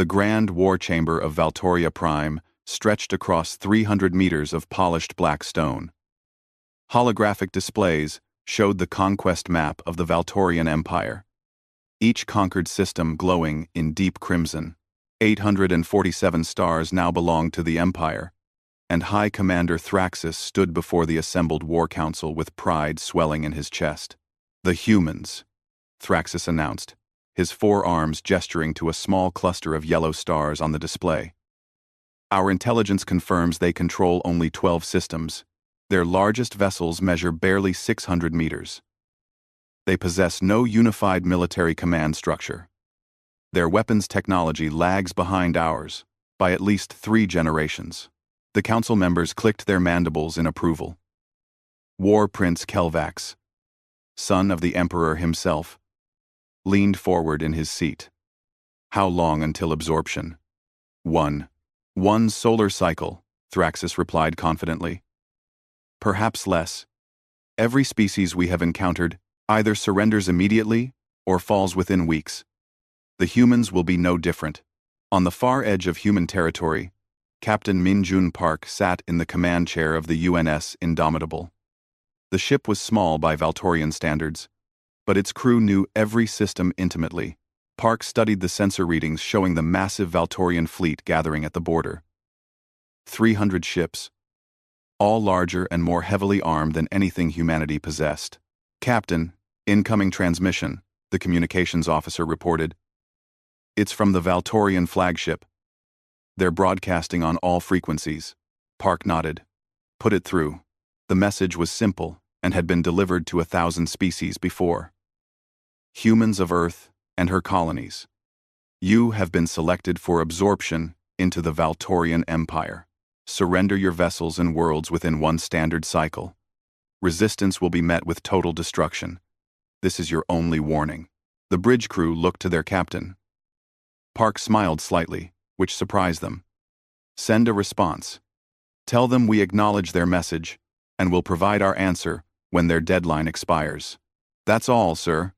The grand war chamber of Valtoria Prime stretched across 300 meters of polished black stone. Holographic displays showed the conquest map of the Valtorian Empire, each conquered system glowing in deep crimson. 847 stars now belonged to the Empire, and High Commander Thraxus stood before the assembled War Council with pride swelling in his chest. "The humans," Thraxus announced, his forearms gesturing to a small cluster of yellow stars on the display. "Our intelligence confirms they control only 12 systems. Their largest vessels measure barely 600 meters. They possess no unified military command structure. Their weapons technology lags behind ours by at least 3 generations." The council members clicked their mandibles in approval. War Prince Kelvax, son of the Emperor himself, leaned forward in his seat. "How long until absorption?" One solar cycle," Thraxus replied confidently. "Perhaps less. Every species we have encountered either surrenders immediately or falls within weeks. The humans will be no different." On the far edge of human territory, Captain Min-Jun Park sat in the command chair of the UNS Indomitable. The ship was small by Valtorian standards, but its crew knew every system intimately. Park studied the sensor readings showing the massive Valtorian fleet gathering at the border. 300 ships, all larger and more heavily armed than anything humanity possessed. "Captain, incoming transmission," the communications officer reported. "It's from the Valtorian flagship. They're broadcasting on all frequencies." Park nodded. "Put it through." The message was simple and had been delivered to 1,000 species before. "Humans of Earth and her colonies, you have been selected for absorption into the Valtorian Empire. Surrender your vessels and worlds within 1 standard cycle. Resistance will be met with total destruction. This is your only warning." The bridge crew looked to their captain. Park smiled slightly, which surprised them. "Send a response. Tell them we acknowledge their message and will provide our answer when their deadline expires." "That's all, sir?"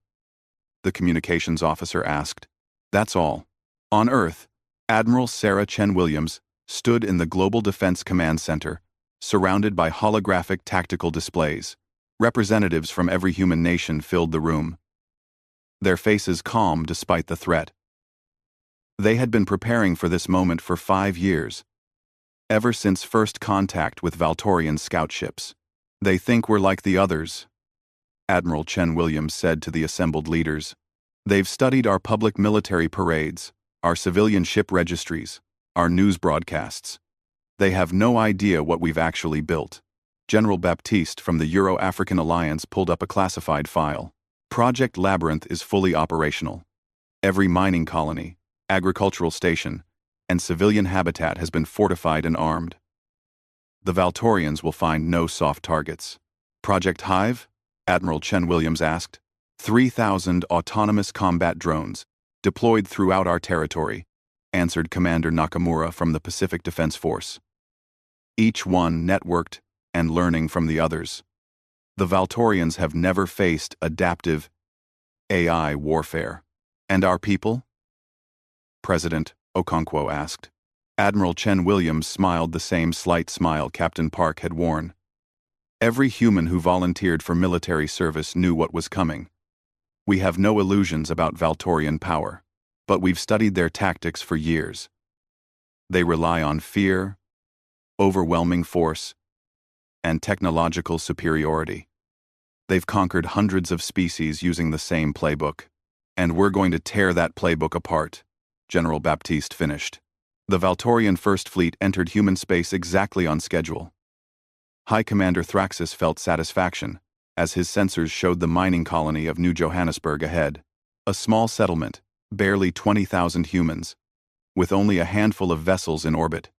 the communications officer asked. "That's all." On Earth, Admiral Sarah Chen Williams stood in the Global Defense Command Center, surrounded by holographic tactical displays. Representatives from every human nation filled the room, their faces calm despite the threat. They had been preparing for this moment for 5 years, ever since first contact with Valtorian scout ships. "They think we're like the others," Admiral Chen Williams said to the assembled leaders. "They've studied our public military parades, our civilian ship registries, our news broadcasts. They have no idea what we've actually built." General Baptiste from the Euro-African Alliance pulled up a classified file. "Project Labyrinth is fully operational. Every mining colony, agricultural station, and civilian habitat has been fortified and armed. The Valtorians will find no soft targets." "Project Hive?" Admiral Chen Williams asked. 3,000 autonomous combat drones, deployed throughout our territory," answered Commander Nakamura from the Pacific Defense Force. "Each one networked and learning from the others. The Valtorians have never faced adaptive AI warfare." "And our people?" President Okonkwo asked. Admiral Chen Williams smiled the same slight smile Captain Park had worn. "Every human who volunteered for military service knew what was coming. We have no illusions about Valtorian power, but we've studied their tactics for years. They rely on fear, overwhelming force, and technological superiority. They've conquered hundreds of species using the same playbook, and we're going to tear that playbook apart," General Baptiste finished. The Valtorian First Fleet entered human space exactly on schedule. High Commander Thraxus felt satisfaction as his sensors showed the mining colony of New Johannesburg ahead. A small settlement, barely 20,000 humans, with only a handful of vessels in orbit.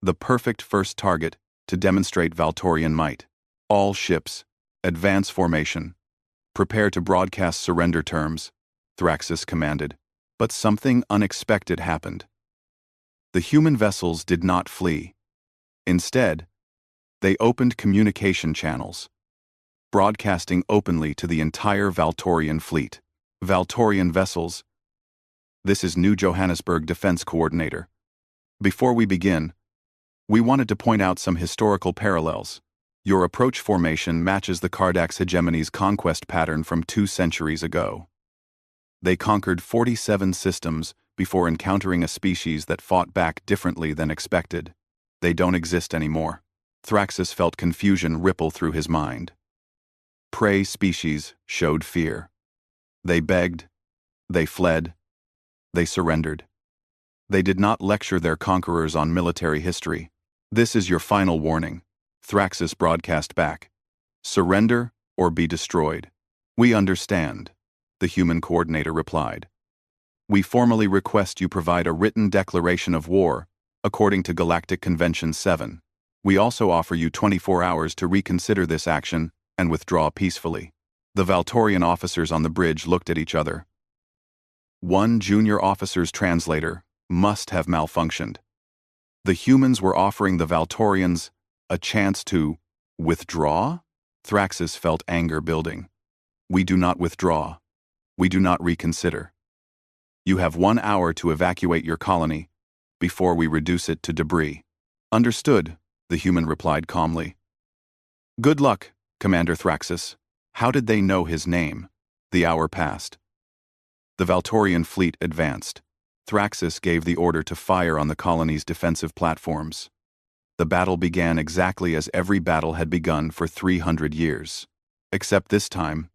The perfect first target to demonstrate Valtorian might. "All ships, advance formation. Prepare to broadcast surrender terms," Thraxus commanded. But something unexpected happened. The human vessels did not flee. Instead, they opened communication channels, broadcasting openly to the entire Valtorian fleet. Valtorian vessels, This is New Johannesburg Defense Coordinator. Before we begin, we wanted to point out some historical parallels. Your approach formation matches the Kardak's hegemony's conquest pattern from 2 centuries ago. They conquered 47 systems before encountering a species that fought back differently than expected. They don't exist anymore. Thraxus felt confusion ripple through his mind. Prey species showed fear. They begged, they fled, they surrendered. They did not lecture their conquerors on military history. This is your final warning, Thraxus broadcast back. Surrender or be destroyed. We understand, the human coordinator replied. We formally request you provide a written declaration of war, according to Galactic Convention 7. We also offer you 24 hours to reconsider this action and withdraw peacefully. The Valtorian officers on the bridge looked at each other. One junior officer's translator must have malfunctioned. The humans were offering the Valtorians a chance to withdraw? Thraxus felt anger building. We do not withdraw. We do not reconsider. You have 1 hour to evacuate your colony before we reduce it to debris. Understood, the human replied calmly. Good luck, Commander Thraxus. How did they know his name? The hour passed. The Valtorian fleet advanced. Thraxus gave the order to fire on the colony's defensive platforms. The battle began exactly as every battle had begun for 300 years. Except this time,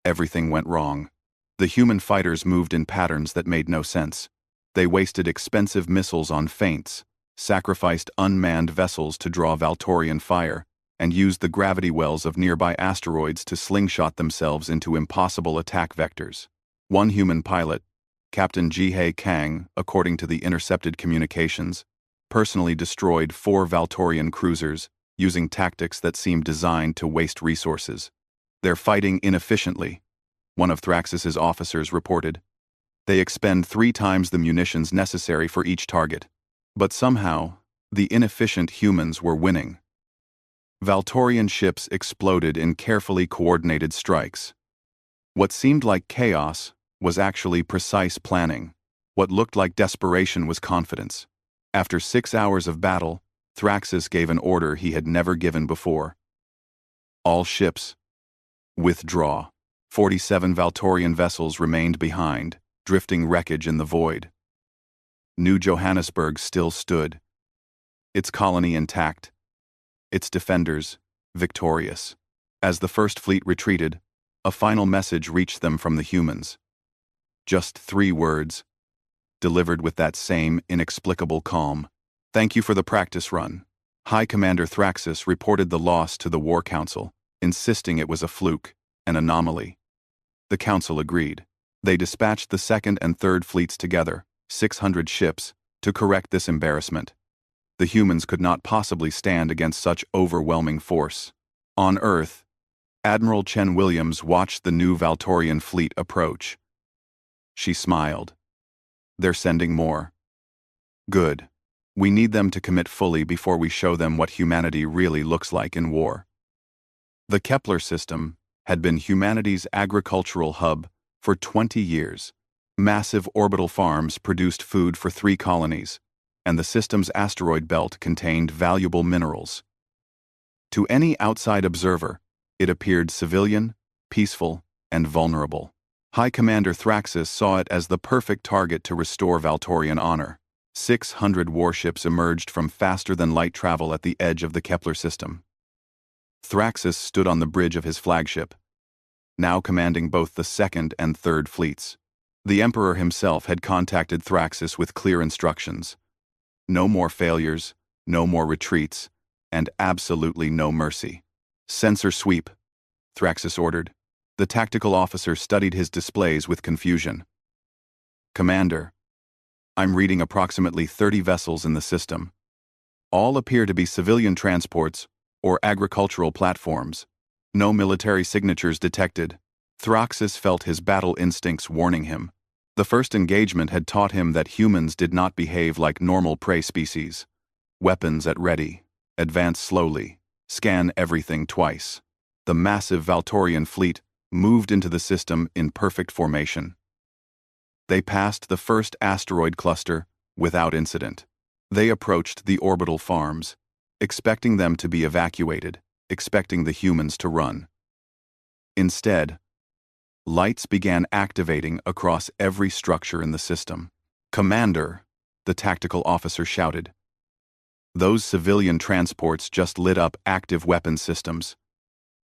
everything went wrong. The human fighters moved in patterns that made no sense. They wasted expensive missiles on feints, sacrificed unmanned vessels to draw Valtorian fire, and used the gravity wells of nearby asteroids to slingshot themselves into impossible attack vectors. One human pilot, Captain Jihei Kang, according to the intercepted communications, personally destroyed 4 Valtorian cruisers using tactics that seemed designed to waste resources. They're fighting inefficiently, one of Thraxus's officers reported. They expend 3 times the munitions necessary for each target. But somehow, the inefficient humans were winning. Valtorian ships exploded in carefully coordinated strikes. What seemed like chaos was actually precise planning. What looked like desperation was confidence. After 6 hours of battle, Thraxus gave an order he had never given before. All ships, withdraw. 47 Valtorian vessels remained behind, drifting wreckage in the void. New Johannesburg still stood, its colony intact, its defenders victorious. As the First Fleet retreated, a final message reached them from the humans. Just 3 words, delivered with that same inexplicable calm. Thank you for the practice run. High Commander Thraxus reported the loss to the War Council, insisting it was a fluke, an anomaly. The Council agreed. They dispatched the Second and Third Fleets together, 600 ships, to correct this embarrassment. The humans could not possibly stand against such overwhelming force. On Earth, Admiral Chen Williams watched the new Valtorian fleet approach. She smiled. They're sending more. Good. We need them to commit fully before we show them what humanity really looks like in war. The Kepler system had been humanity's agricultural hub for 20 years. Massive orbital farms produced food for 3 colonies, and the system's asteroid belt contained valuable minerals. To any outside observer, it appeared civilian, peaceful, and vulnerable. High Commander Thraxus saw it as the perfect target to restore Valtorian honor. 600 warships emerged from faster-than-light travel at the edge of the Kepler system. Thraxus stood on the bridge of his flagship, now commanding both the Second and Third Fleets. The Emperor himself had contacted Thraxus with clear instructions. No more failures, no more retreats, and absolutely no mercy. Sensor sweep, Thraxus ordered. The tactical officer studied his displays with confusion. Commander, I'm reading approximately 30 vessels in the system. All appear to be civilian transports or agricultural platforms. No military signatures detected. Thraxus felt his battle instincts warning him. The first engagement had taught him that humans did not behave like normal prey species. Weapons at ready. Advance slowly. Scan everything twice. The massive Valtorian fleet moved into the system in perfect formation. They passed the first asteroid cluster without incident. They approached the orbital farms, expecting them to be evacuated, expecting the humans to run. Instead, lights began activating across every structure in the system. "Commander," the tactical officer shouted. "Those civilian transports just lit up active weapon systems.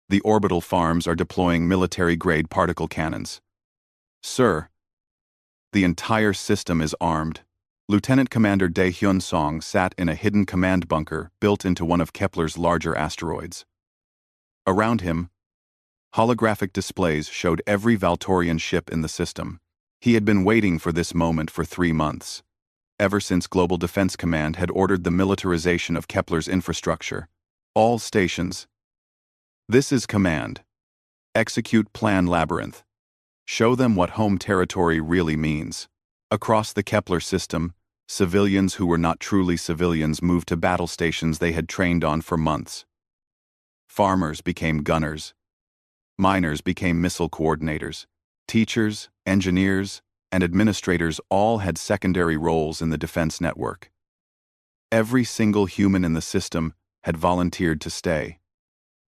The orbital farms are deploying military-grade particle cannons." "Sir, the entire system is armed." Lieutenant Commander Dae-hyun Song sat in a hidden command bunker built into one of Kepler's larger asteroids. Around him, holographic displays showed every Valtorian ship in the system. He had been waiting for this moment for 3 months, ever since Global Defense Command had ordered the militarization of Kepler's infrastructure. All stations. This is command. Execute Plan Labyrinth. Show them what home territory really means. Across the Kepler system, civilians who were not truly civilians moved to battle stations they had trained on for months. Farmers became gunners. Miners became missile coordinators. Teachers, engineers, and administrators all had secondary roles in the defense network. Every single human in the system had volunteered to stay.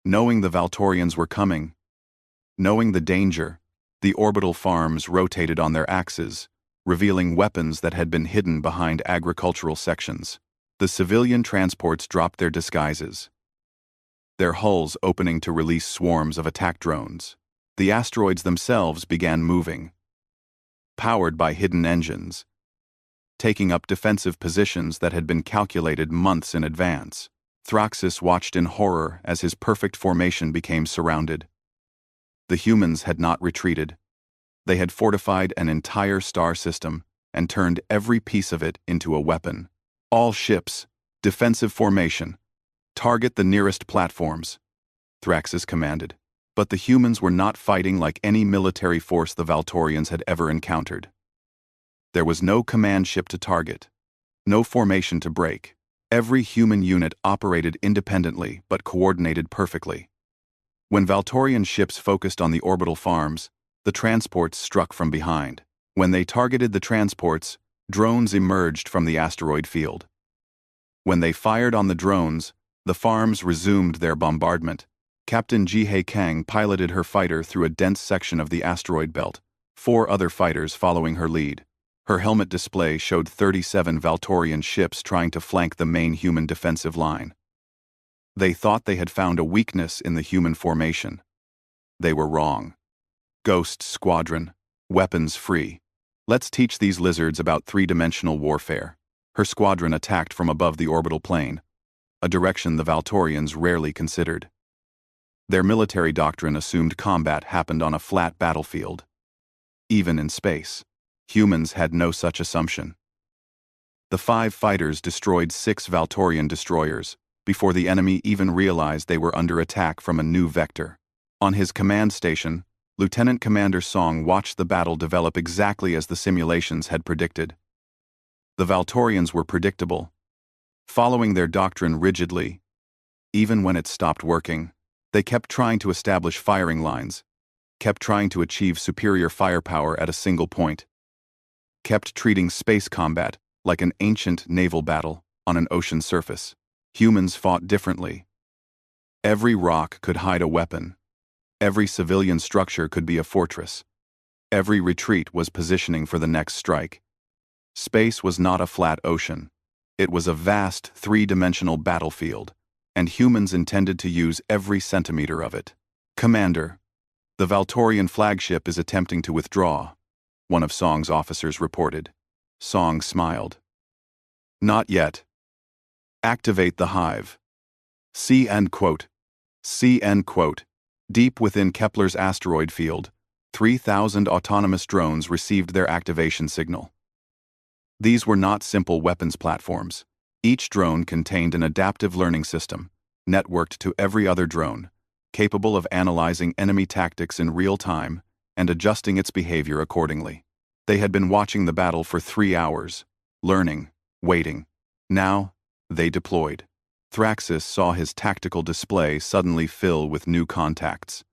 Knowing the Valtorians were coming, knowing the danger, the orbital farms rotated on their axes, revealing weapons that had been hidden behind agricultural sections. The civilian transports dropped their disguises, their hulls opening to release swarms of attack drones. The asteroids themselves began moving, powered by hidden engines, taking up defensive positions that had been calculated months in advance. Thraxis watched in horror as his perfect formation became surrounded. The humans had not retreated. They had fortified an entire star system and turned every piece of it into a weapon. "All ships, defensive formation. Target the nearest platforms," Thraxis commanded. But the humans were not fighting like any military force the Valtorians had ever encountered. There was no command ship to target, no formation to break. Every human unit operated independently but coordinated perfectly. When Valtorian ships focused on the orbital farms, the transports struck from behind. When they targeted the transports, drones emerged from the asteroid field. When they fired on the drones, the farms resumed their bombardment. Captain Ji-hae Kang piloted her fighter through a dense section of the asteroid belt, 4 other fighters following her lead. Her helmet display showed 37 Valtorian ships trying to flank the main human defensive line. They thought they had found a weakness in the human formation. They were wrong. Ghost Squadron, weapons free. Let's teach these lizards about 3-dimensional warfare. Her squadron attacked from above the orbital plane, a direction the Valtorians rarely considered. Their military doctrine assumed combat happened on a flat battlefield. Even in space, humans had no such assumption. The 5 fighters destroyed 6 Valtorian destroyers before the enemy even realized they were under attack from a new vector. On his command station, Lieutenant Commander Song watched the battle develop exactly as the simulations had predicted. The Valtorians were predictable, following their doctrine rigidly. Even when it stopped working, they kept trying to establish firing lines, kept trying to achieve superior firepower at a single point, kept treating space combat like an ancient naval battle on an ocean surface. Humans fought differently. Every rock could hide a weapon. Every civilian structure could be a fortress. Every retreat was positioning for the next strike. Space was not a flat ocean. It was a vast 3-dimensional battlefield, and humans intended to use every centimeter of it. "Commander, the Valtorian flagship is attempting to withdraw," one of Song's officers reported. Song smiled. "Not yet. Activate the hive." See end quote. See end quote. Deep within Kepler's asteroid field, 3,000 autonomous drones received their activation signal. These were not simple weapons platforms. Each drone contained an adaptive learning system, networked to every other drone, capable of analyzing enemy tactics in real time and adjusting its behavior accordingly. They had been watching the battle for 3 hours, learning, waiting. Now, they deployed. Thraxis saw his tactical display suddenly fill with new contacts.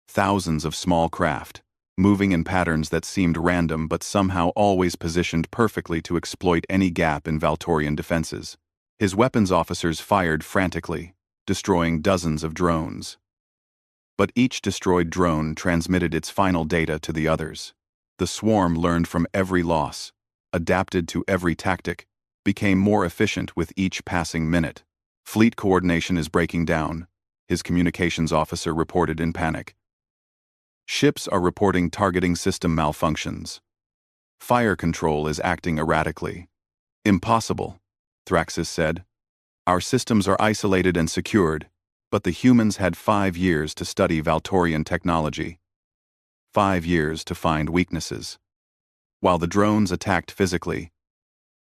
Thousands of small craft, moving in patterns that seemed random but somehow always positioned perfectly to exploit any gap in Valtorian defenses. His weapons officers fired frantically, destroying dozens of drones. But each destroyed drone transmitted its final data to the others. The swarm learned from every loss, adapted to every tactic, became more efficient with each passing minute. Fleet coordination is breaking down, his communications officer reported in panic. Ships are reporting targeting system malfunctions. Fire control is acting erratically. Impossible, Thraxis said. Our systems are isolated and secured, but the humans had 5 years to study Valtorian technology. 5 years to find weaknesses. While the drones attacked physically,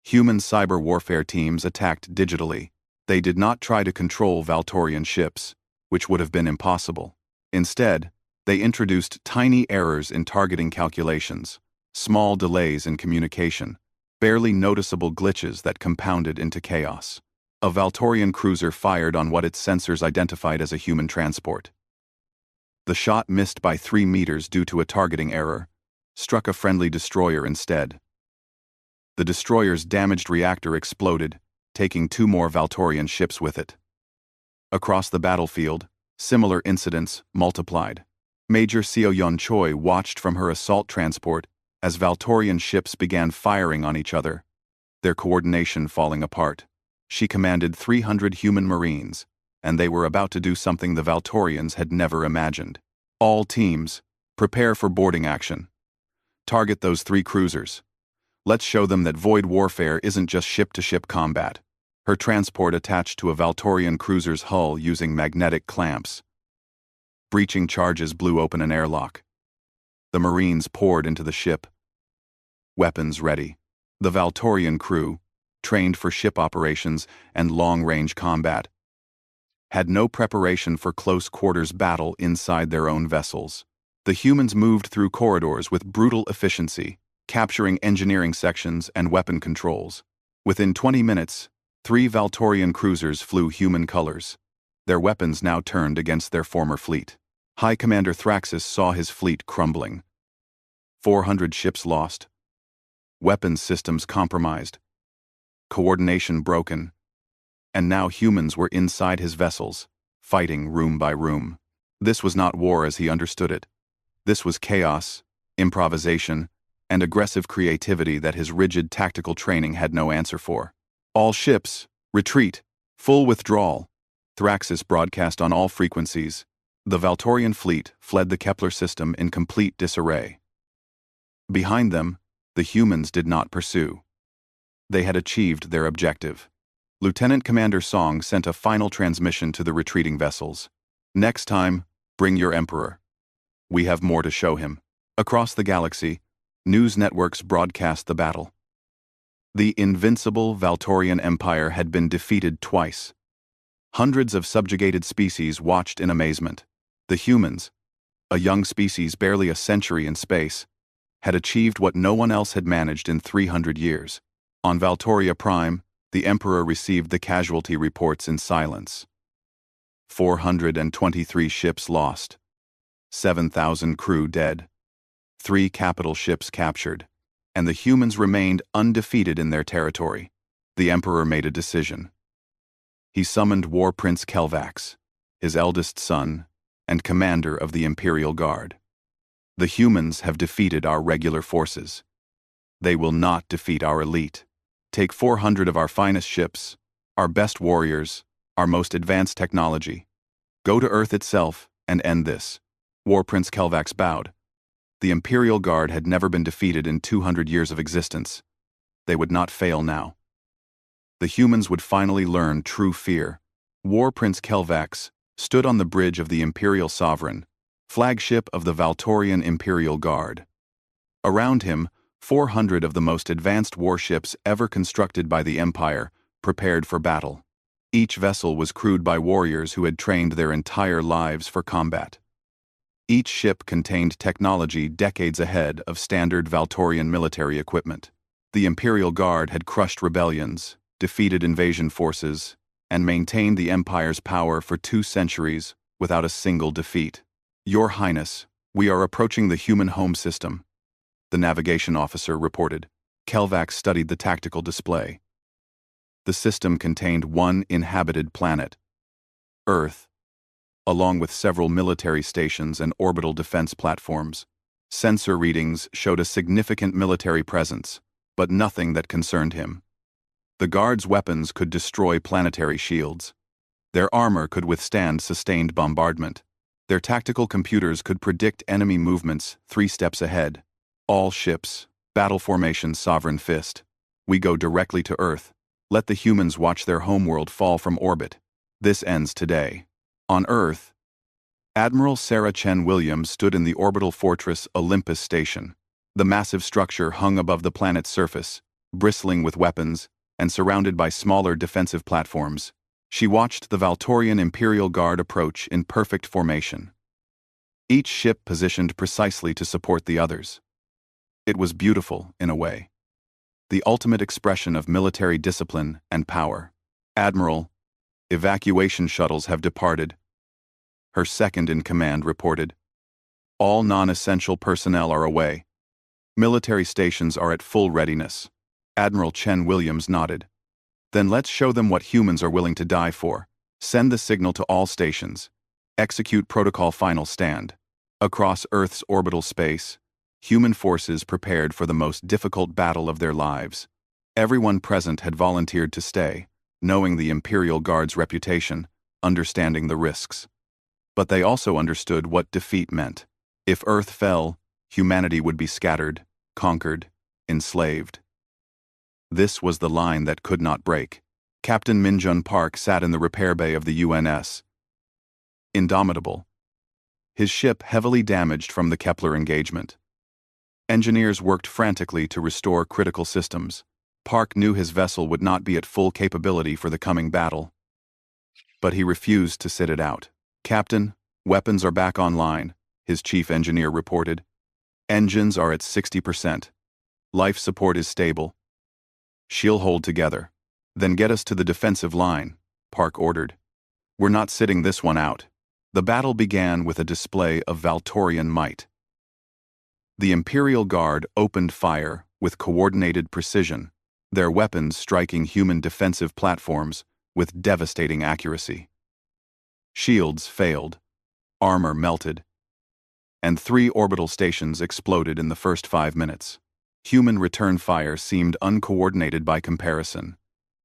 human cyber warfare teams attacked digitally. They did not try to control Valtorian ships, which would have been impossible. Instead, they introduced tiny errors in targeting calculations, small delays in communication, barely noticeable glitches that compounded into chaos. A Valtorian cruiser fired on what its sensors identified as a human transport. The shot missed by 3 meters due to a targeting error, struck a friendly destroyer instead. The destroyer's damaged reactor exploded, taking 2 more Valtorian ships with it. Across the battlefield, similar incidents multiplied. Major Seo-Yun Choi watched from her assault transport as Valtorian ships began firing on each other, their coordination falling apart. She commanded 300 human marines, and they were about to do something the Valtorians had never imagined. All teams, prepare for boarding action. Target those 3 cruisers. Let's show them that void warfare isn't just ship-to-ship combat. Her transport attached to a Valtorian cruiser's hull using magnetic clamps. Breaching charges blew open an airlock. The Marines poured into the ship. Weapons ready. The Valtorian crew, trained for ship operations and long-range combat, had no preparation for close-quarters battle inside their own vessels. The humans moved through corridors with brutal efficiency, capturing engineering sections and weapon controls. Within 20 minutes, 3 Valtorian cruisers flew human colors, their weapons now turned against their former fleet. High Commander Thraxis saw his fleet crumbling. 400 ships lost. Weapons systems compromised. Coordination broken. And now humans were inside his vessels, fighting room by room. This was not war as he understood it. This was chaos, improvisation, and aggressive creativity that his rigid tactical training had no answer for. All ships, retreat, full withdrawal. Thraxis broadcast on all frequencies. The Valtorian fleet fled the Kepler system in complete disarray. Behind them, the humans did not pursue. They had achieved their objective. Lieutenant Commander Song sent a final transmission to the retreating vessels. Next time, bring your Emperor. We have more to show him. Across the galaxy, news networks broadcast the battle. The invincible Valtorian Empire had been defeated twice. Hundreds of subjugated species watched in amazement. The humans, a young species barely a century in space, had achieved what no one else had managed in 300 years. On Valtoria Prime, the Emperor received the casualty reports in silence. 423 ships lost. 7,000 crew dead. 3 capital ships captured. And the humans remained undefeated in their territory. The Emperor made a decision. He summoned War Prince Kelvax, his eldest son, and commander of the Imperial Guard. The humans have defeated our regular forces. They will not defeat our elite. Take 400 of our finest ships, our best warriors, our most advanced technology. Go to Earth itself and end this. War Prince Kelvax bowed. The Imperial Guard had never been defeated in 200 years of existence. They would not fail now. The humans would finally learn true fear. War Prince Kelvax stood on the bridge of the Imperial Sovereign, flagship of the Valtorian Imperial Guard. Around him, 400 of the most advanced warships ever constructed by the Empire prepared for battle. Each vessel was crewed by warriors who had trained their entire lives for combat. Each ship contained technology decades ahead of standard Valtorian military equipment. The Imperial Guard had crushed rebellions, defeated invasion forces, and maintained the Empire's power for 2 centuries without a single defeat. Your Highness, "We are approaching the human home system," the navigation officer reported. Kelvax studied the tactical display. The system contained one inhabited planet, Earth, along with several military stations and orbital defense platforms. Sensor readings showed a significant military presence, but nothing that concerned him. The guards' weapons could destroy planetary shields. Their armor could withstand sustained bombardment. Their tactical computers could predict enemy movements 3 steps ahead. All ships, battle formation Sovereign Fist. We go directly to Earth. Let the humans watch their homeworld fall from orbit. This ends today. On Earth, Admiral Sarah Chen Williams stood in the orbital fortress Olympus Station. The massive structure hung above the planet's surface, bristling with weapons, and surrounded by smaller defensive platforms. She watched the Valtorian Imperial Guard approach in perfect formation. Each ship positioned precisely to support the others. It was beautiful, in a way. The ultimate expression of military discipline and power. "Admiral, evacuation shuttles have departed," her second-in-command reported. "All non-essential personnel are away. Military stations are at full readiness." Admiral Chen Williams nodded. "Then let's show them what humans are willing to die for. Send the signal to all stations. Execute Protocol Final Stand." Across Earth's orbital space, human forces prepared for the most difficult battle of their lives. Everyone present had volunteered to stay, knowing the Imperial Guard's reputation, understanding the risks. But they also understood what defeat meant. If Earth fell, humanity would be scattered, conquered, enslaved. This was the line that could not break. Captain Minjun Park sat in the repair bay of the UNS Indomitable, his ship heavily damaged from the Kepler engagement. Engineers worked frantically to restore critical systems. Park knew his vessel would not be at full capability for the coming battle. But he refused to sit it out. "Captain, weapons are back online," his chief engineer reported. "Engines are at 60%. Life support is stable. She'll hold together. Then get us to the defensive line," Park ordered. "We're not sitting this one out." The battle began with a display of Valtorian might. The Imperial Guard opened fire with coordinated precision, their weapons striking human defensive platforms with devastating accuracy. Shields failed, armor melted, and 3 orbital stations exploded in the first 5 minutes. Human return fire seemed uncoordinated by comparison,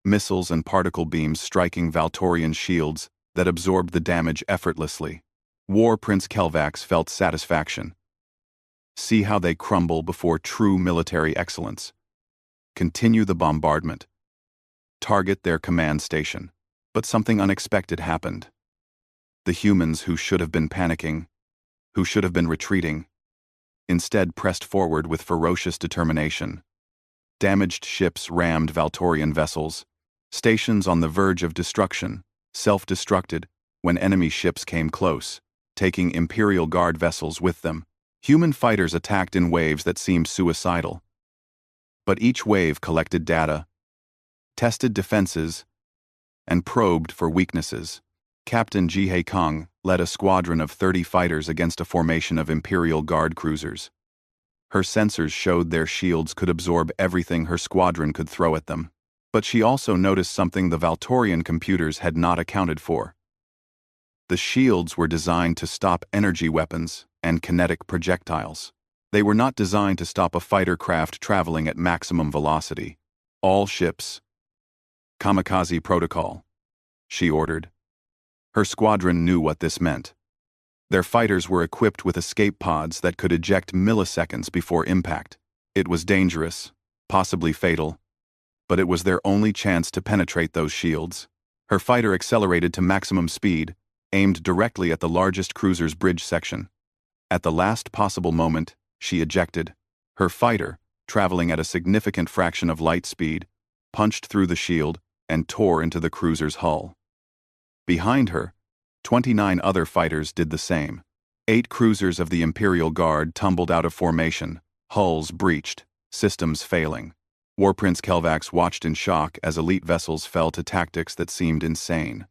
missiles and particle beams striking Valtorian shields that absorbed the damage effortlessly. War Prince Kelvax felt satisfaction. See how they crumble before true military excellence. Continue the bombardment. Target their command station. But something unexpected happened. The humans who should have been panicking, who should have been retreating, instead pressed forward with ferocious determination. Damaged ships rammed Valtorian vessels. Stations on the verge of destruction self-destructed when enemy ships came close, taking Imperial Guard vessels with them. Human fighters attacked in waves that seemed suicidal. But each wave collected data, tested defenses, and probed for weaknesses. Captain Jihei Kong led a squadron of 30 fighters against a formation of Imperial Guard cruisers. Her sensors showed their shields could absorb everything her squadron could throw at them. But she also noticed something the Valtorian computers had not accounted for. The shields were designed to stop energy weapons and kinetic projectiles. They were not designed to stop a fighter craft traveling at maximum velocity. "All ships. Kamikaze protocol," she ordered. Her squadron knew what this meant. Their fighters were equipped with escape pods that could eject milliseconds before impact. It was dangerous, possibly fatal, but it was their only chance to penetrate those shields. Her fighter accelerated to maximum speed, aimed directly at the largest cruiser's bridge section. At the last possible moment, she ejected. Her fighter, traveling at a significant fraction of light speed, punched through the shield and tore into the cruiser's hull. Behind her, 29 other fighters did the same. 8 cruisers of the Imperial Guard tumbled out of formation, hulls breached, systems failing. War Prince Kelvax watched in shock as elite vessels fell to tactics that seemed insane.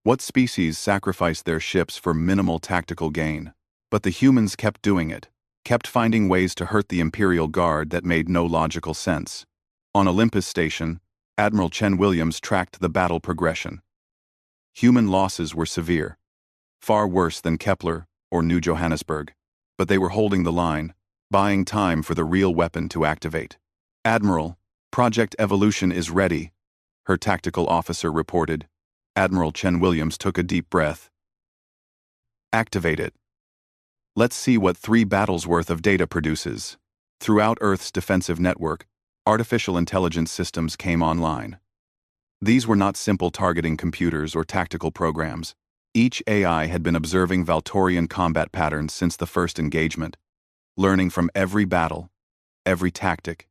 What species sacrificed their ships for minimal tactical gain? But the humans kept doing it, kept finding ways to hurt the Imperial Guard that made no logical sense. On Olympus Station, Admiral Chen Williams tracked the battle progression. Human losses were severe, far worse than Kepler or New Johannesburg, but they were holding the line, buying time for the real weapon to activate. "Admiral, Project Evolution is ready," her tactical officer reported. Admiral Chen Williams took a deep breath. "Activate it. Let's see what 3 battles worth of data produces." Throughout Earth's defensive network, artificial intelligence systems came online. These were not simple targeting computers or tactical programs. Each AI had been observing Valtorian combat patterns since the first engagement, learning from every battle, every tactic,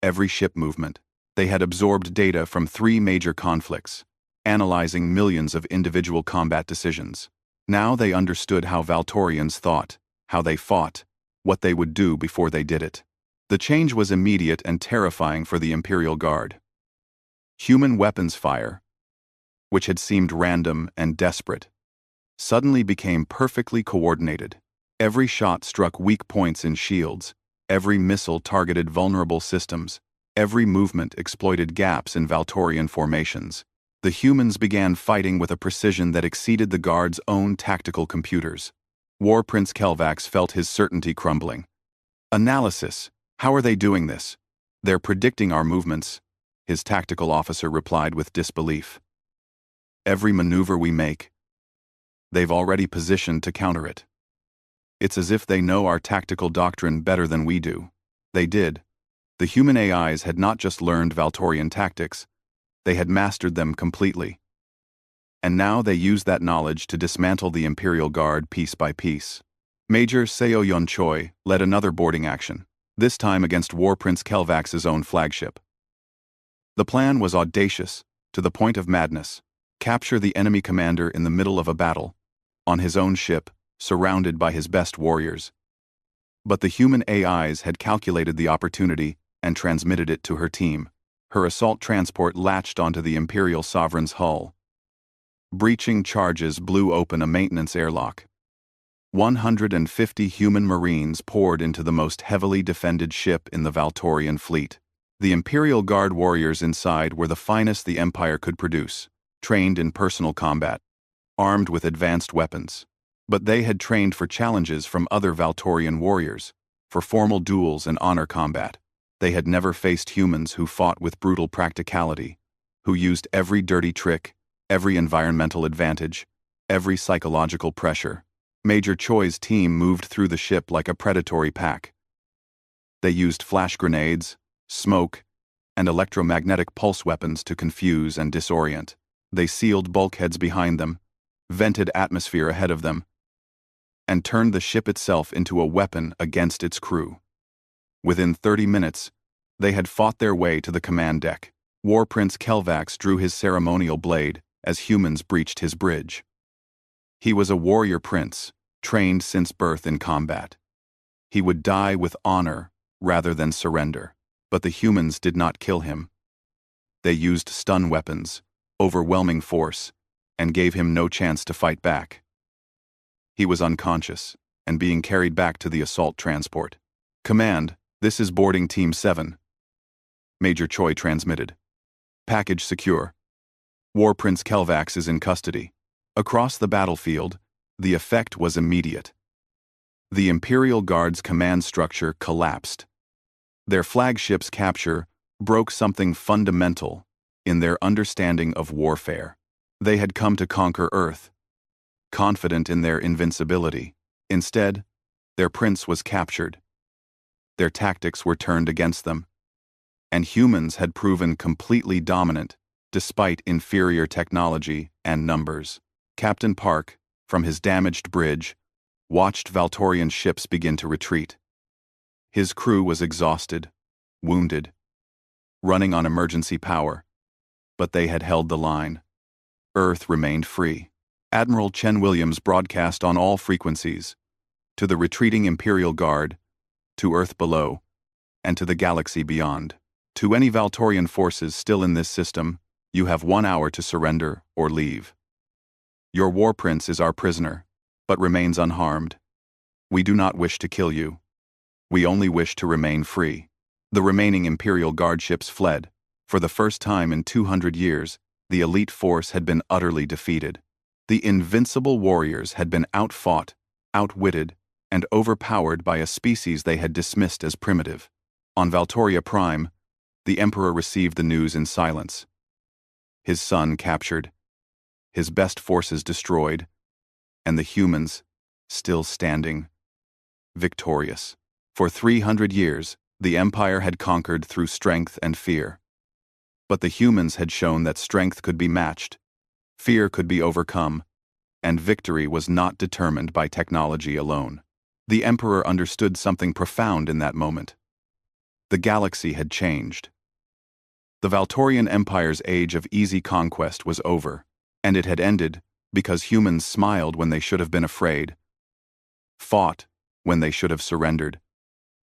every ship movement. They had absorbed data from 3 major conflicts, analyzing millions of individual combat decisions. Now they understood how Valtorians thought, how they fought, what they would do before they did it. The change was immediate and terrifying for the Imperial Guard. Human weapons fire, which had seemed random and desperate, suddenly became perfectly coordinated. Every shot struck weak points in shields, every missile targeted vulnerable systems, every movement exploited gaps in Valtorian formations. The humans began fighting with a precision that exceeded the Guard's own tactical computers. War Prince Kelvax felt his certainty crumbling. "Analysis. How are they doing this?" "They're predicting our movements," his tactical officer replied with disbelief. "Every maneuver we make, they've already positioned to counter it. It's as if they know our tactical doctrine better than we do." They did. The human AIs had not just learned Valtorian tactics, they had mastered them completely. And now they used that knowledge to dismantle the Imperial Guard piece by piece. Major Seo Yun Choi led another boarding action, this time against War Prince Kelvax's own flagship. The plan was audacious, to the point of madness. Capture the enemy commander in the middle of a battle, on his own ship, surrounded by his best warriors. But the human AIs had calculated the opportunity and transmitted it to her team. Her assault transport latched onto the Imperial Sovereign's hull. Breaching charges blew open a maintenance airlock. 150 human Marines poured into the most heavily defended ship in the Valtorian fleet. The Imperial Guard warriors inside were the finest the Empire could produce, trained in personal combat, armed with advanced weapons. But they had trained for challenges from other Valtorian warriors, for formal duels and honor combat. They had never faced humans who fought with brutal practicality, who used every dirty trick, every environmental advantage, every psychological pressure. Major Choi's team moved through the ship like a predatory pack. They used flash grenades, smoke, and electromagnetic pulse weapons to confuse and disorient. They sealed bulkheads behind them, vented atmosphere ahead of them, and turned the ship itself into a weapon against its crew. Within 30 minutes, they had fought their way to the command deck. War Prince Kelvax drew his ceremonial blade as humans breached his bridge. He was a warrior prince, trained since birth in combat. He would die with honor rather than surrender. But the humans did not kill him. They used stun weapons, overwhelming force, and gave him no chance to fight back. He was unconscious and being carried back to the assault transport. "Command, this is boarding Team 7. Major Choi transmitted. "Package secure. War Prince Kelvax is in custody." Across the battlefield, the effect was immediate. The Imperial Guard's command structure collapsed. Their flagship's capture broke something fundamental in their understanding of warfare. They had come to conquer Earth, confident in their invincibility. Instead, their prince was captured. Their tactics were turned against them. And humans had proven completely dominant, despite inferior technology and numbers. Captain Park, from his damaged bridge, watched Valtorian ships begin to retreat. His crew was exhausted, wounded, running on emergency power, but they had held the line. Earth remained free. Admiral Chen Williams broadcast on all frequencies, to the retreating Imperial Guard, to Earth below, and to the galaxy beyond. To any Valtorian forces still in this system, you have 1 hour to surrender or leave. Your war prince is our prisoner, but remains unharmed. We do not wish to kill you. We only wish to remain free. The remaining Imperial Guard ships fled. For the first time in 200 years, the elite force had been utterly defeated. The invincible warriors had been outfought, outwitted, and overpowered by a species they had dismissed as primitive. On Valtoria Prime, the Emperor received the news in silence. His son captured, his best forces destroyed, and the humans still standing, victorious. For 300 years, the Empire had conquered through strength and fear. But the humans had shown that strength could be matched, fear could be overcome, and victory was not determined by technology alone. The Emperor understood something profound in that moment. The galaxy had changed. The Valtorian Empire's age of easy conquest was over, and it had ended because humans smiled when they should have been afraid, fought when they should have surrendered,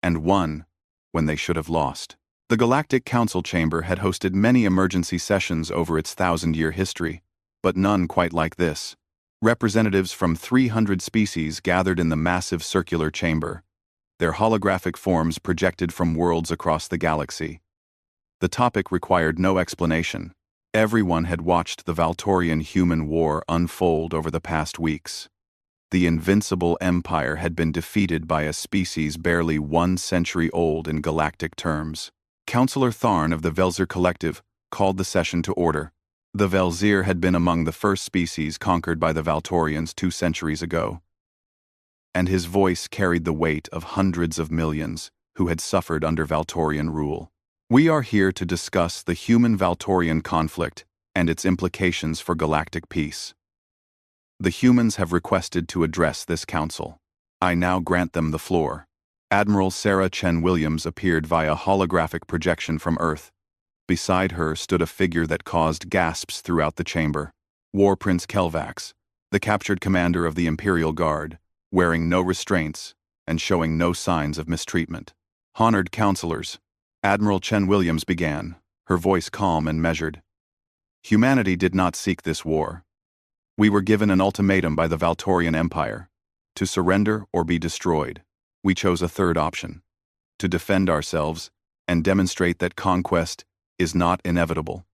and won when they should have lost. The Galactic Council Chamber had hosted many emergency sessions over its 1,000-year history, but none quite like this. Representatives from 300 species gathered in the massive circular chamber, their holographic forms projected from worlds across the galaxy. The topic required no explanation. Everyone had watched the Valtorian-human war unfold over the past weeks. The invincible empire had been defeated by a species barely 1 century old in galactic terms. Councillor Tharn of the Velzir Collective called the session to order. The Velzir had been among the first species conquered by the Valtorians 2 centuries ago, and his voice carried the weight of hundreds of millions who had suffered under Valtorian rule. We are here to discuss the human-Valtorian conflict and its implications for galactic peace. The humans have requested to address this council. I now grant them the floor. Admiral Sarah Chen Williams appeared via holographic projection from Earth. Beside her stood a figure that caused gasps throughout the chamber. War Prince Kelvax, the captured commander of the Imperial Guard, wearing no restraints and showing no signs of mistreatment. Honored counselors, Admiral Chen Williams began, her voice calm and measured. Humanity did not seek this war. We were given an ultimatum by the Valtorian Empire, to surrender or be destroyed. We chose a third option, to defend ourselves and demonstrate that conquest is not inevitable.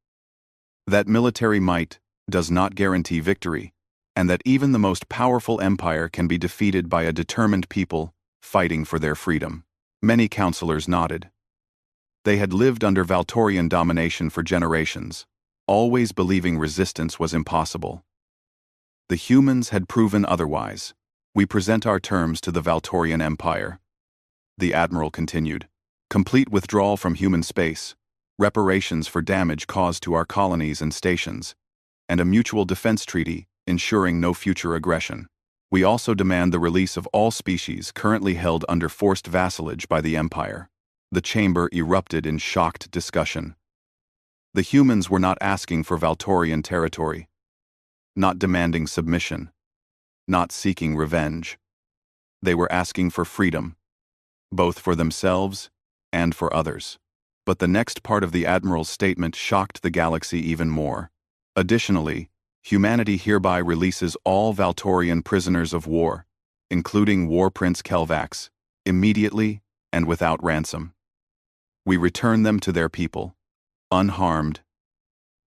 That military might does not guarantee victory, and that even the most powerful empire can be defeated by a determined people fighting for their freedom. Many counselors nodded. They had lived under Valtorian domination for generations, always believing resistance was impossible. The humans had proven otherwise. We present our terms to the Valtorian Empire. The Admiral continued. Complete withdrawal from human space, reparations for damage caused to our colonies and stations, and a mutual defense treaty ensuring no future aggression. We also demand the release of all species currently held under forced vassalage by the Empire. The chamber erupted in shocked discussion. The humans were not asking for Valtorian territory, not demanding submission, not seeking revenge. They were asking for freedom, both for themselves and for others. But the next part of the Admiral's statement shocked the galaxy even more. Additionally, humanity hereby releases all Valtorian prisoners of war, including War Prince Kelvax, immediately and without ransom. We return them to their people, unharmed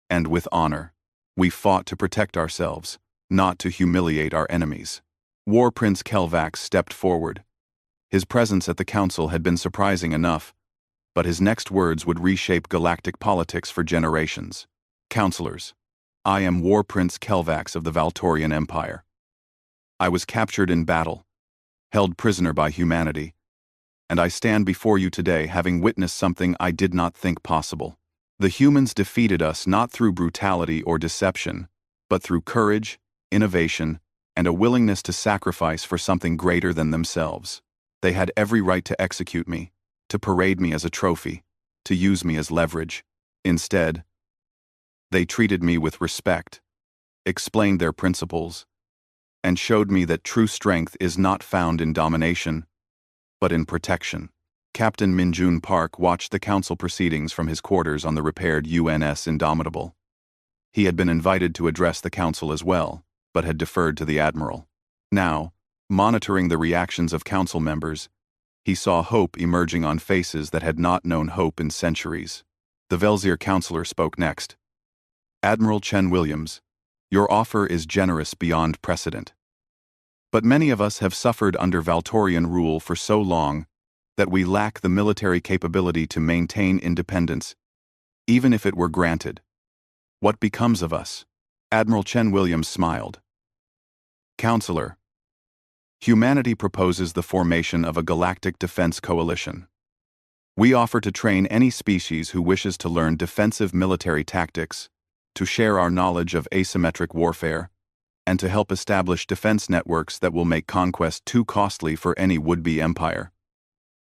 and with honor. We fought to protect ourselves, not to humiliate our enemies. War Prince Kelvax stepped forward. His presence at the council had been surprising enough, but his next words would reshape galactic politics for generations. Counselors, I am War Prince Kelvax of the Valtorian Empire. I was captured in battle, held prisoner by humanity, and I stand before you today having witnessed something I did not think possible. The humans defeated us not through brutality or deception, but through courage, innovation, and a willingness to sacrifice for something greater than themselves. They had every right to execute me, to parade me as a trophy, to use me as leverage. Instead, they treated me with respect, explained their principles, and showed me that true strength is not found in domination, but in protection. Captain Minjun Park watched the council proceedings from his quarters on the repaired UNS Indomitable. He had been invited to address the council as well, but had deferred to the Admiral. Now, Monitoring the reactions of council members, he saw hope emerging on faces that had not known hope in centuries. The Velzir counselor spoke next. Admiral Chen Williams, your offer is generous beyond precedent. But many of us have suffered under Valtorian rule for so long that we lack the military capability to maintain independence, even if it were granted. What becomes of us? Admiral Chen Williams smiled. Counselor, humanity proposes the formation of a galactic defense coalition. We offer to train any species who wishes to learn defensive military tactics, to share our knowledge of asymmetric warfare, and to help establish defense networks that will make conquest too costly for any would-be empire.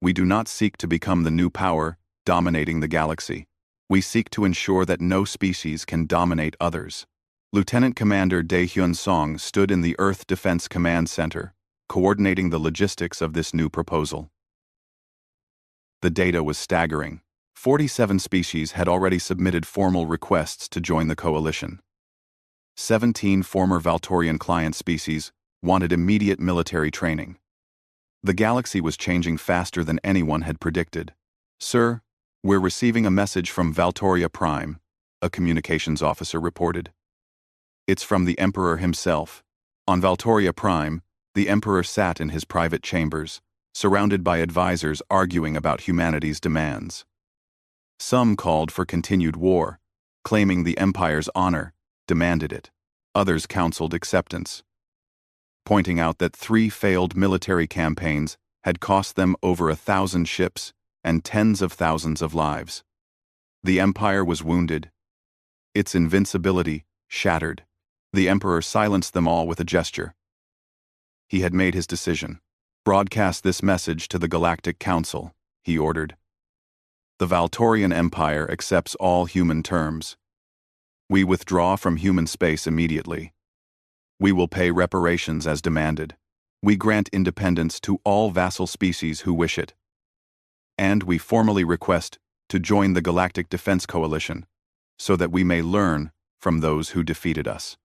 We do not seek to become the new power dominating the galaxy. We seek to ensure that no species can dominate others. Lieutenant Commander Dae Hyun Song stood in the Earth Defense Command Center, coordinating the logistics of this new proposal. The data was staggering. 47 species had already submitted formal requests to join the coalition. 17 former Valtorian client species wanted immediate military training. The galaxy was changing faster than anyone had predicted. Sir, we're receiving a message from Valtoria Prime, a communications officer reported. It's from the Emperor himself. On Valtoria Prime, the Emperor sat in his private chambers, surrounded by advisors arguing about humanity's demands. Some called for continued war, claiming the Empire's honor demanded it. Others counseled acceptance, pointing out that 3 failed military campaigns had cost them over 1,000 ships and tens of thousands of lives. The Empire was wounded, its invincibility shattered. The Emperor silenced them all with a gesture. He had made his decision. Broadcast this message to the Galactic Council, he ordered. The Valtorian Empire accepts all human terms. We withdraw from human space immediately. We will pay reparations as demanded. We grant independence to all vassal species who wish it. And we formally request to join the Galactic Defense Coalition, so that we may learn from those who defeated us.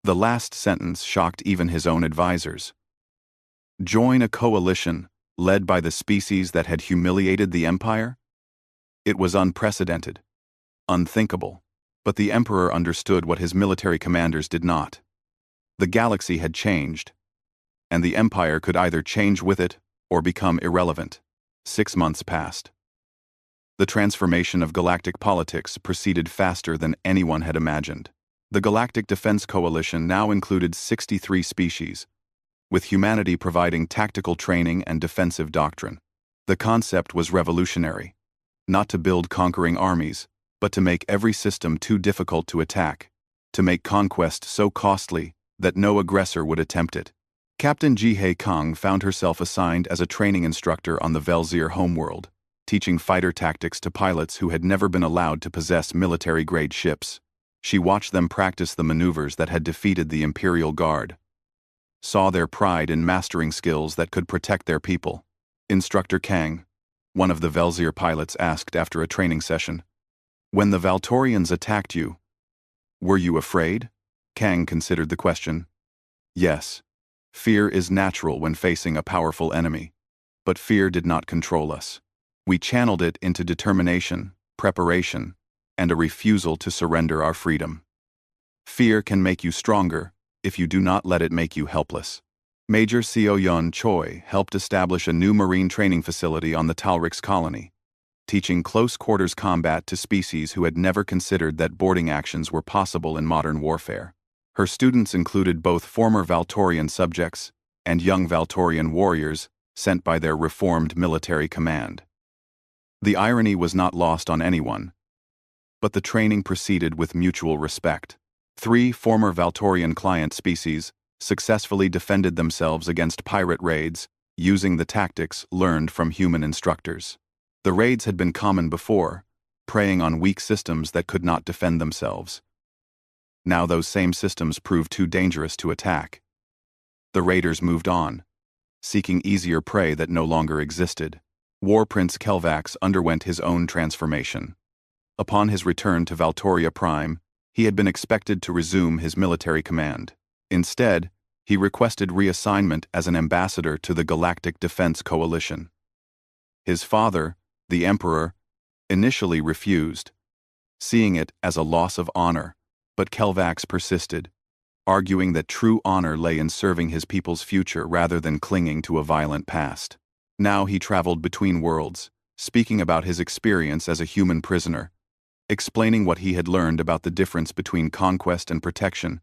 The last sentence shocked even his own advisors. Join a coalition led by the species that had humiliated the Empire? It was unprecedented, unthinkable, but the Emperor understood what his military commanders did not. The galaxy had changed, and the Empire could either change with it or become irrelevant. 6 months passed. The transformation of galactic politics proceeded faster than anyone had imagined. The Galactic Defense Coalition now included 63 species, with humanity providing tactical training and defensive doctrine. The concept was revolutionary, not to build conquering armies, but to make every system too difficult to attack, to make conquest so costly that no aggressor would attempt it. Captain Ji-Hye Kang found herself assigned as a training instructor on the Velzir homeworld, teaching fighter tactics to pilots who had never been allowed to possess military-grade ships. She watched them practice the maneuvers that had defeated the Imperial Guard, saw their pride in mastering skills that could protect their people. Instructor Kang, one of the Velzir pilots, asked after a training session, "When the Valtorians attacked you, were you afraid?" Kang considered the question. Yes. Fear is natural when facing a powerful enemy, but fear did not control us. We channeled it into determination, preparation, and a refusal to surrender our freedom. Fear can make you stronger if you do not let it make you helpless. Major Seo-Yun Choi helped establish a new marine training facility on the Talrix colony, teaching close-quarters combat to species who had never considered that boarding actions were possible in modern warfare. Her students included both former Valtorian subjects and young Valtorian warriors sent by their reformed military command. The irony was not lost on anyone, but the training proceeded with mutual respect. 3 former Valtorian client species successfully defended themselves against pirate raids using the tactics learned from human instructors. The raids had been common before, preying on weak systems that could not defend themselves. Now those same systems proved too dangerous to attack. The raiders moved on, seeking easier prey that no longer existed. War Prince Kelvax underwent his own transformation. Upon his return to Valtoria Prime, he had been expected to resume his military command. Instead, He requested reassignment as an ambassador to the Galactic Defense Coalition. His father, the Emperor, initially refused, seeing it as a loss of honor, but Kelvax persisted, arguing that true honor lay in serving his people's future rather than clinging to a violent past. Now he traveled between worlds, speaking about his experience as a human prisoner, explaining what he had learned about the difference between conquest and protection,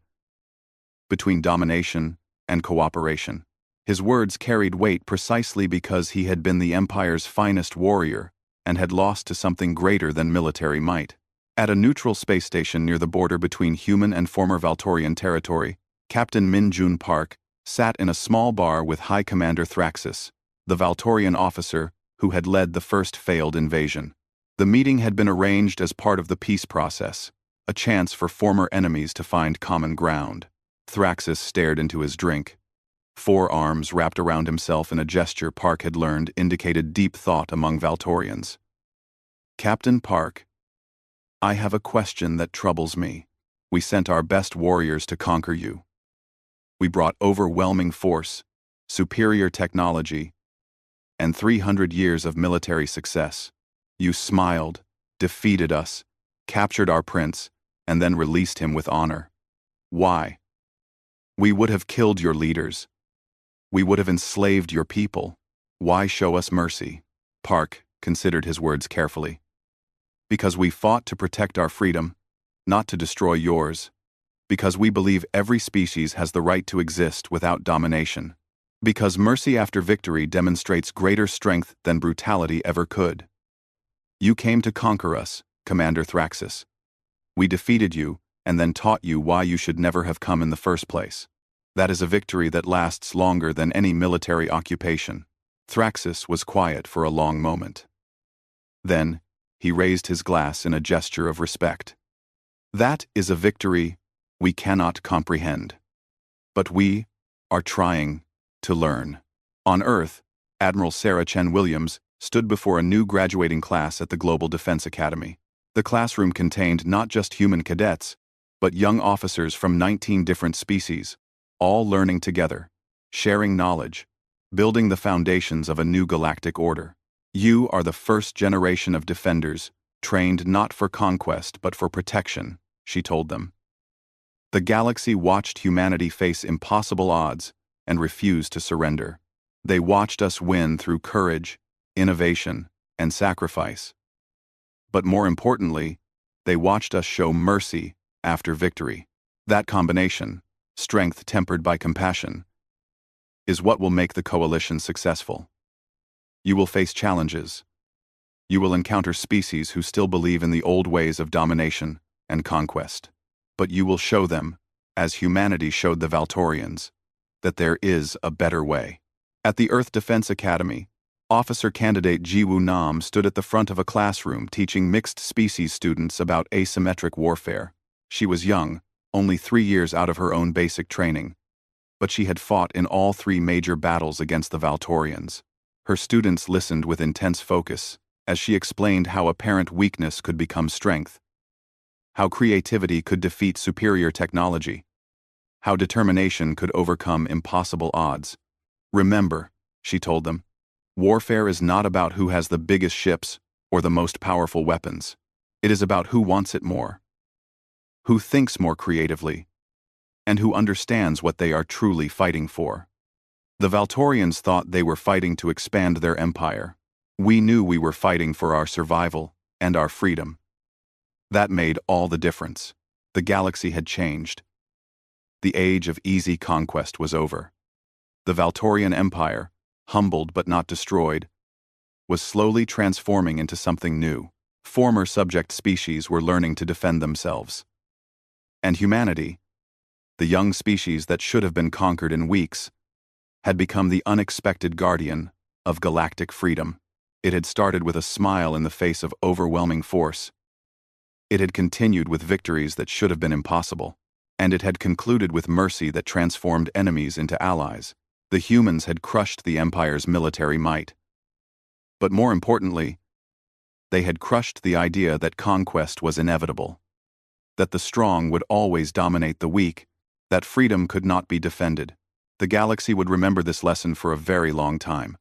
between domination and cooperation. His words carried weight precisely because he had been the Empire's finest warrior and had lost to something greater than military might. At a neutral space station near the border between human and former Valtorian territory, Captain Min Jun Park sat in a small bar with High Commander Thraxus, the Valtorian officer who had led the first failed invasion. The meeting had been arranged as part of the peace process, a chance for former enemies to find common ground. Thraxus stared into his drink. 4 arms wrapped around himself in a gesture Park had learned indicated deep thought among Valtorians. Captain Park, I have a question that troubles me. We sent our best warriors to conquer you. We brought overwhelming force, superior technology, and 300 years of military success. You smiled, defeated us, captured our prince, and then released him with honor. Why? We would have killed your leaders. We would have enslaved your people. Why show us mercy? Park considered his words carefully. Because we fought to protect our freedom, not to destroy yours. Because we believe every species has the right to exist without domination. Because mercy after victory demonstrates greater strength than brutality ever could. You came to conquer us, Commander Thraxus. We defeated you, and then taught you why you should never have come in the first place. That is a victory that lasts longer than any military occupation. Thraxus was quiet for a long moment. Then, he raised his glass in a gesture of respect. That is a victory we cannot comprehend. But we are trying to learn. On Earth, Admiral Sarah Chen Williams stood before a new graduating class at the Global Defense Academy. The classroom contained not just human cadets, but young officers from 19 different species, all learning together, sharing knowledge, building the foundations of a new galactic order. You are the first generation of defenders, trained not for conquest but for protection, she told them. The galaxy watched humanity face impossible odds and refuse to surrender. They watched us win through courage, innovation, and sacrifice. But more importantly, they watched us show mercy after victory. That combination, strength tempered by compassion, is what will make the coalition successful. You will face challenges. You will encounter species who still believe in the old ways of domination and conquest. But you will show them, as humanity showed the Valtorians, that there is a better way. At the Earth Defense Academy, Officer Candidate Jiwoo Nam stood at the front of a classroom teaching mixed-species students about asymmetric warfare. She was young, only 3 years out of her own basic training, but she had fought in all 3 major battles against the Valtorians. Her students listened with intense focus as she explained how apparent weakness could become strength, how creativity could defeat superior technology, how determination could overcome impossible odds. Remember, she told them, warfare is not about who has the biggest ships or the most powerful weapons. It is about who wants it more, who thinks more creatively, and who understands what they are truly fighting for. The Valtorians thought they were fighting to expand their empire. We knew we were fighting for our survival and our freedom. That made all the difference. The galaxy had changed. The age of easy conquest was over. The Valtorian Empire, humbled but not destroyed, was slowly transforming into something new. Former subject species were learning to defend themselves. And humanity, the young species that should have been conquered in weeks, had become the unexpected guardian of galactic freedom. It had started with a smile in the face of overwhelming force. It had continued with victories that should have been impossible. And it had concluded with mercy that transformed enemies into allies. The humans had crushed the Empire's military might. But more importantly, they had crushed the idea that conquest was inevitable, that the strong would always dominate the weak, that freedom could not be defended, The galaxy would remember this lesson for a very long time.